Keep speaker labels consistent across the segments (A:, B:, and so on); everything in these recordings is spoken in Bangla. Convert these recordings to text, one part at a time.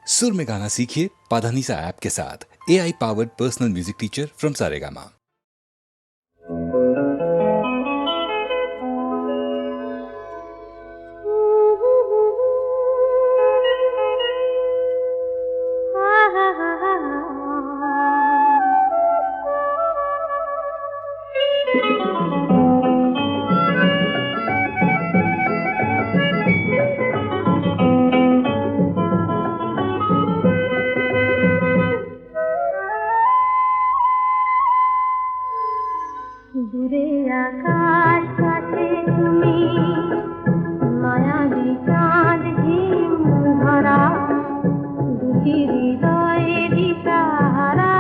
A: सुर में गाना सीखिए पाधानीसा ऐप के साथ। AI powered personal music teacher from Saregama.
B: দূরে আকাশ কাছে তুমি মায়াবী চাঁদ ঝিম ধরা দুটি হৃদয়ে দিশাহারা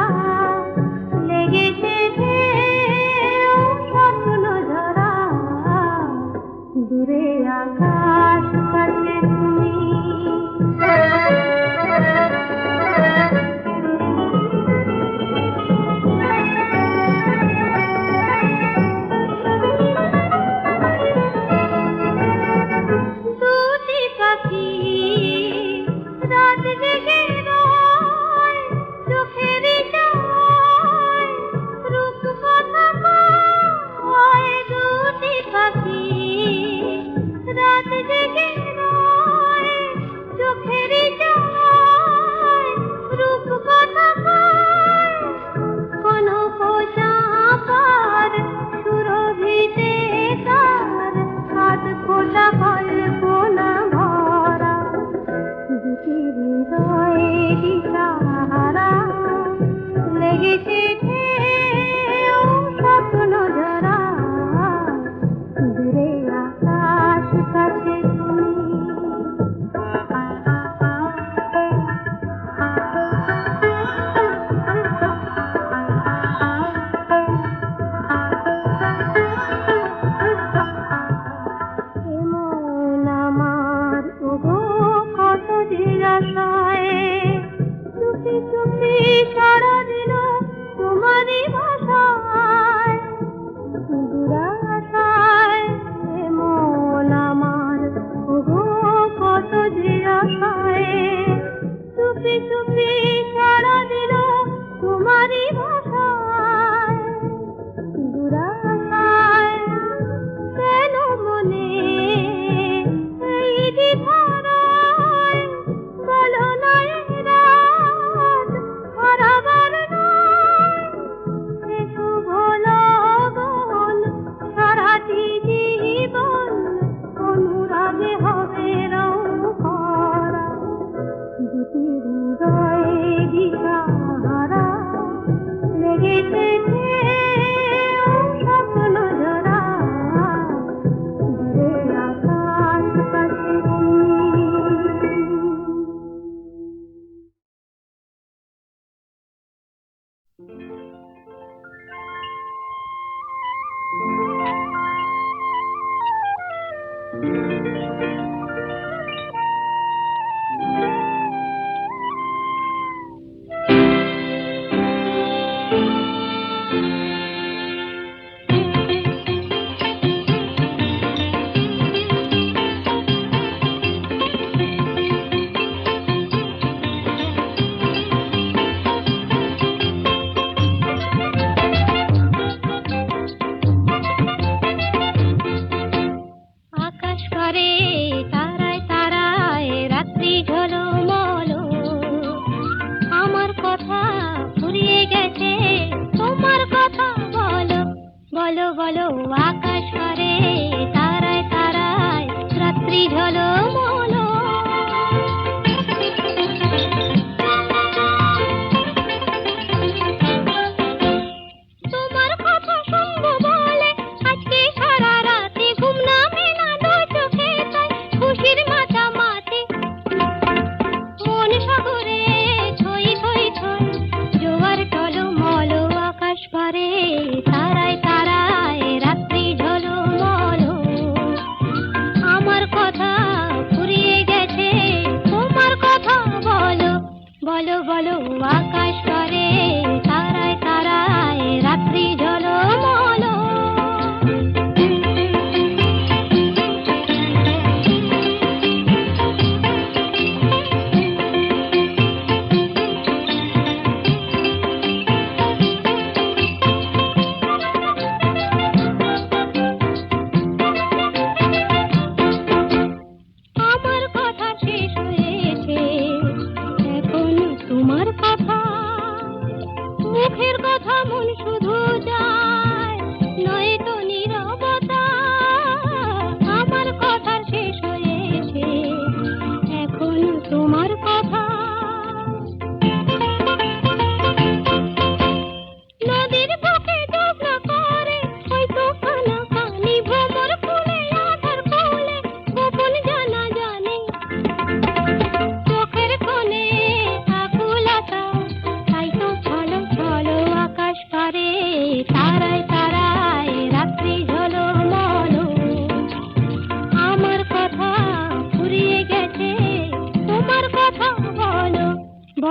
B: লেগেছে স্বপ্ন ঝরা দূরে আকাশ কাছে তুমি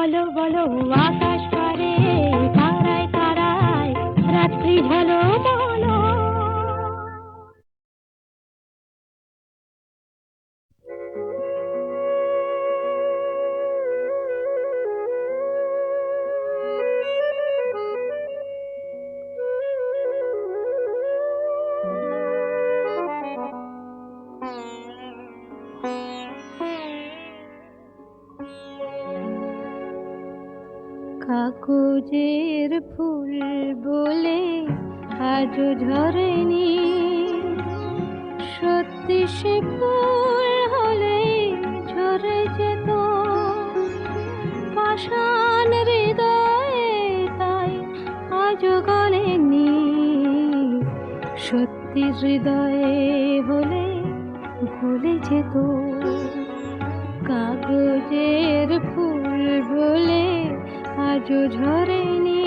B: বলো বলো আকাশ পারে তারায় তারায় রাত্রি ঝালো বলো। কাগজের ফুল বলে আজও ঝরেনি, সত্যি সে ফুল হলে ঝরে যেত পাষাণ হৃদয়ে, তাই আজও গলেনি। সত্যি হৃদয়ে হলে গলে যেত। কাগজের ফুল বলে আজও ঝরেনি।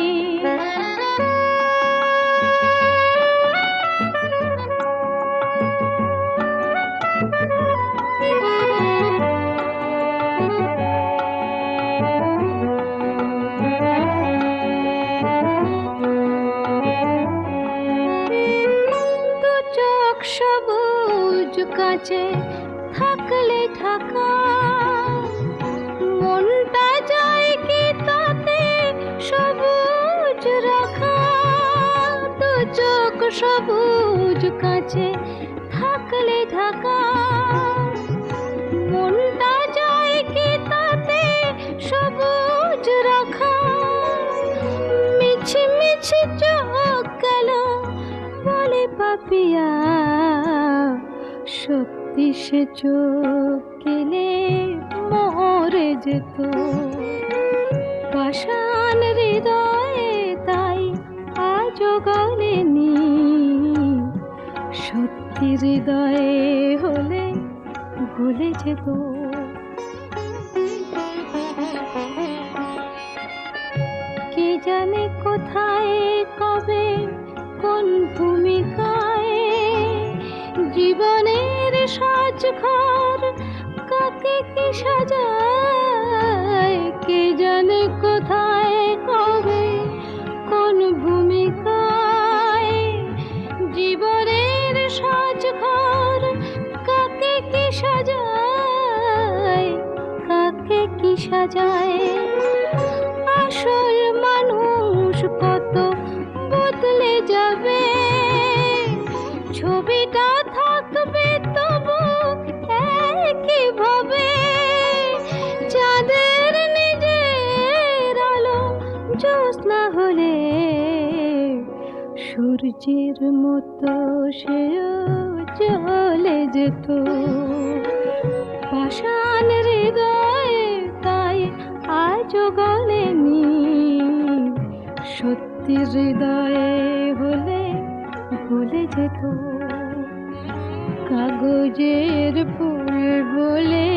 B: দু চোখ সবুজ কাছে থাকলে ঢাকা, মনটা যায় কি তাতে সবুজ রাখা। দু চোখ সবুজ কাছে থাকলে ঢাকা, মনটা যায় কি তাতে সবুজ রাখা। মিছি মিছি চোখ গেল বলে পাপিয়া, সত্যি সে চোখ গেলে মরে যেত পাষাণ হৃদয়ে, তাই আজও গলেনি। সত্যি হৃদয়ে হলে গলে যেত। কে জানে কোথায় কবে কোন ভূমিকায় জীবনের সাজঘর কাকে কি সাজায়। কে জানে কোথায় কবে কোন ভূমিকায় জীবনের সাজঘর কাকে কি সাজায়, কাকে কি সাজায়। আসল মানুষ কত বদলে যাবে, ছবিটা থাকবে তবু একই ভাবে। চাঁদের নিজের আলো জ্যোৎস্না হলে সূর্যের মতো সেও চলে যেত পাষাণ হৃদয়ে, তাই আজও গলেনি। সত্যি হৃদয়ে হলে গলে যেত। কাগজের ফুল বলে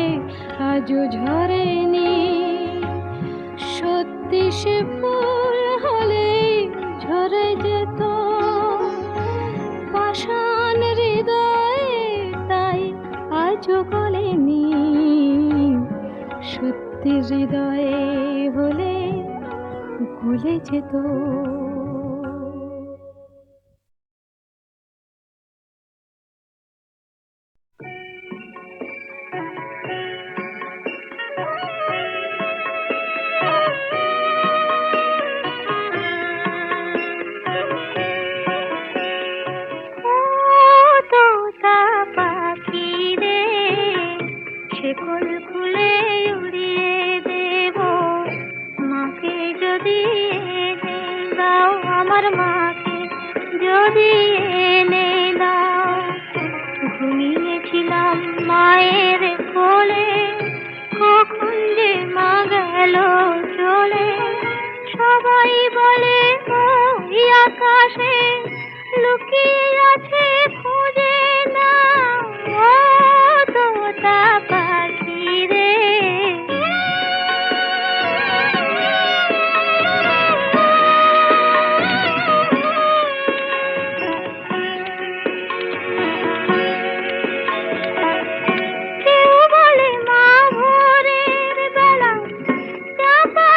B: আজও ঝরেনি, সত্যি সে ফুল হলে ঝরে যেত পাষাণ হৃদয়ে, তাই আজও গলেনি। সত্যি হৃদয়ে হলে গলে যেত। শেকল খুলে উড়িয়ে দেব মাকে, যদি এনে দাও আমার মাকে, যদি এনে দাও। ঘুমিয়েছিলাম মায়ের কোলে, কখন যে মা গেল চলে। সবাই বলে ওই আকাশে লুকিয়ে আছে, খুঁজে না ও তোতা পাখি রে। কেউ বলে মা ভোরের বেলা চাপা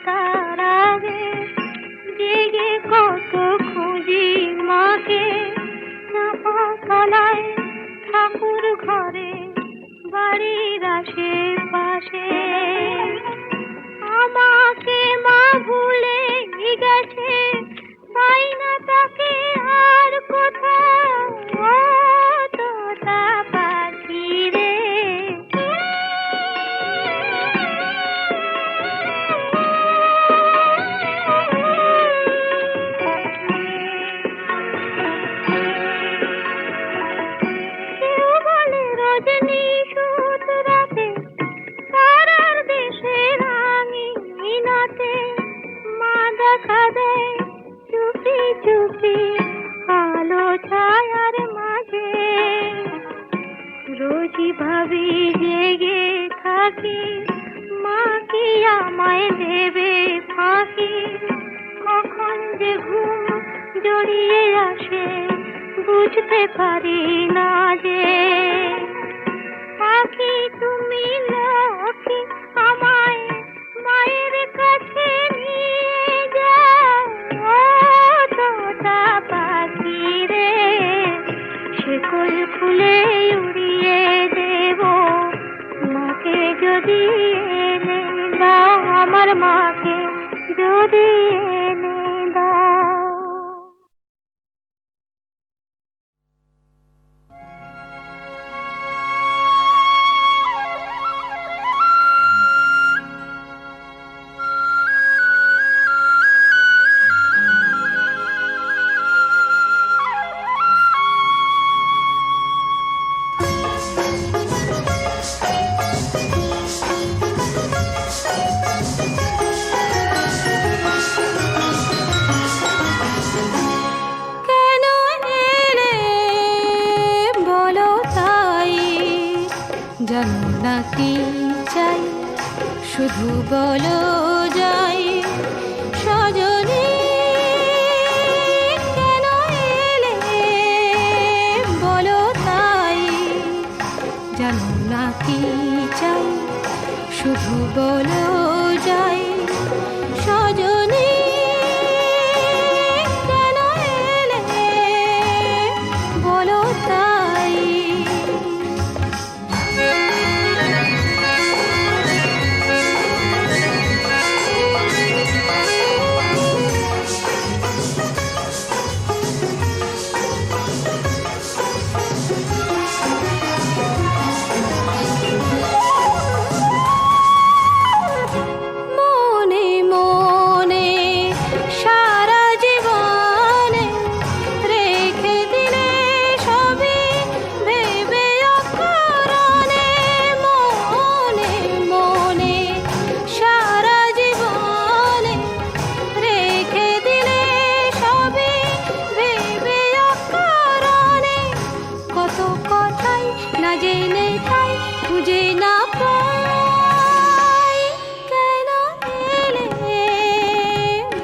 B: তার আগে জেগে কত খুঁজি মাকে, চাপা তলায় ঠাকুর ঘরে বাড়ির আশেপাশে। আমাকে মা ভুলে গেছে, পাই না তাকে আর কোথাও, ও তোতা পাখি রে। কেউ বলে রজনী সুত রাতে তারার দেশে রাঙিনাতে মা দেখা দেয় চুপি চুপি আলো ছায়ার মাঝে। রোজই ভাবি জেগে থাকি, মা কি আমায় দেবে ফাঁকি, কখন যে ঘুম জড়িয়ে আসে বুঝতে পারি না যে। পাখি তুমি লক্ষ্মী, আমায় মায়ের কাছে নিয়ে যাও, ও তোতা পাখি রে। শিকল খুলে উড়িয়ে দেব মাকে যদি এনে দাও, আমার মাকে যদি এনে দাও। জানো না কি চাই, শুধু বলো যাই সজনী, কেন এলে বলো তাই। জানো না কি চাই, শুধু বলো যাই সজনী, কেন এলে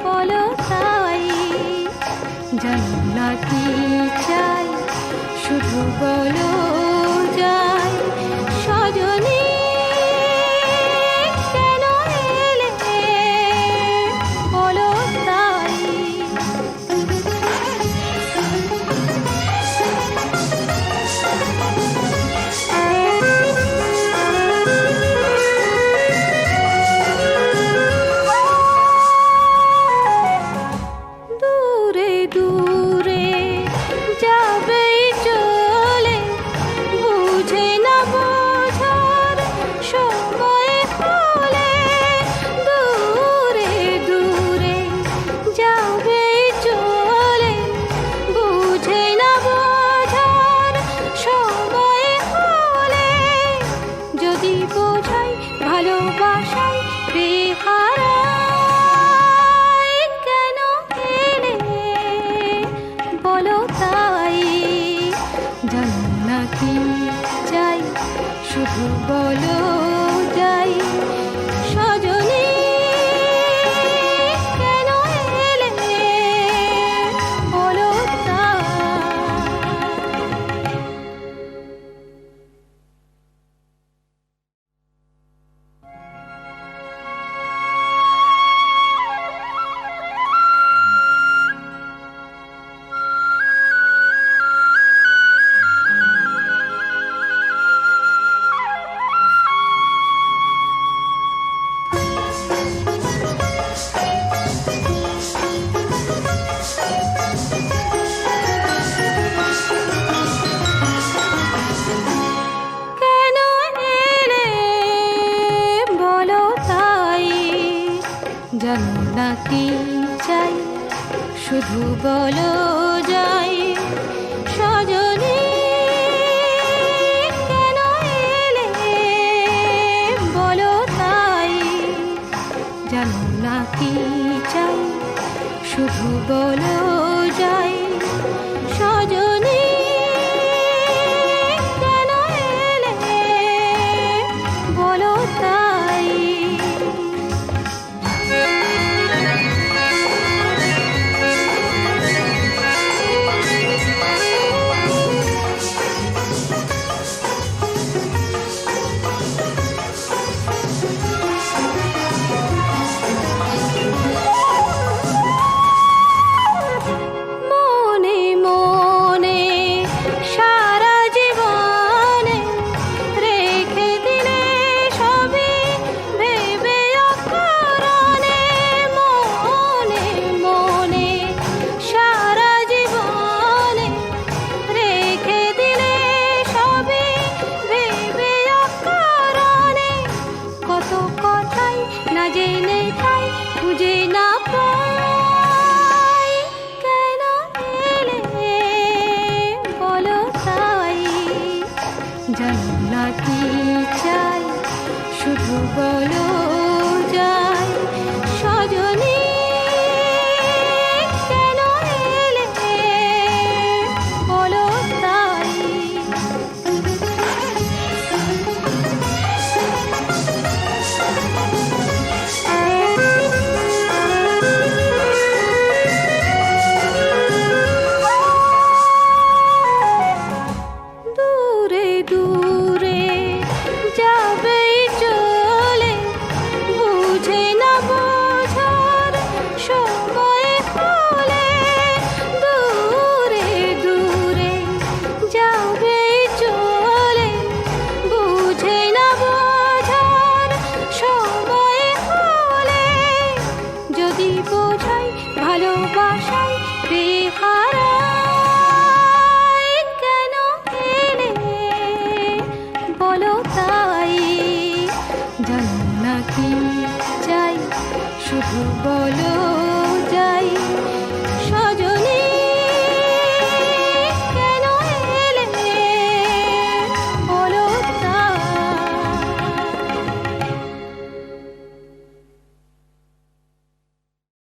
B: বলো তাই। জানো না কি চাই, শুধু বলো যাই সজনী, কেন এলে বলো তাই। দূরে দূরে যাবে চলে কি চাই শুধু বলো যাই সজনী কেন এলে বলো তাই জানো না কি চাই শুধু বলো যাই সজনী কেন এলে বলো তাই মনে মনে সারা জীবনে রেখে দিলে সবই ভেবে অকারণে মনে মনে সারা জীবনে রেখে দিলে সবই ভেবে অকারণে কত কথাই না জেনে তাই খুঁজে না পাই কেন এলে বলো তাই জানো না কি চাই শুধু বলো যাই সজনী কেন এলে বলো তাই দূরে দূরে যাবে চলে বুঝে না বোঝার সময় হলে দূরে দূরে যাবে চলে বুঝে না বোঝার সময় হলে যদি বোঝাই ভালোবাসাই বেহারাই কেন এলে বলো তাই জানো না কি চাই শুধু বলো যাই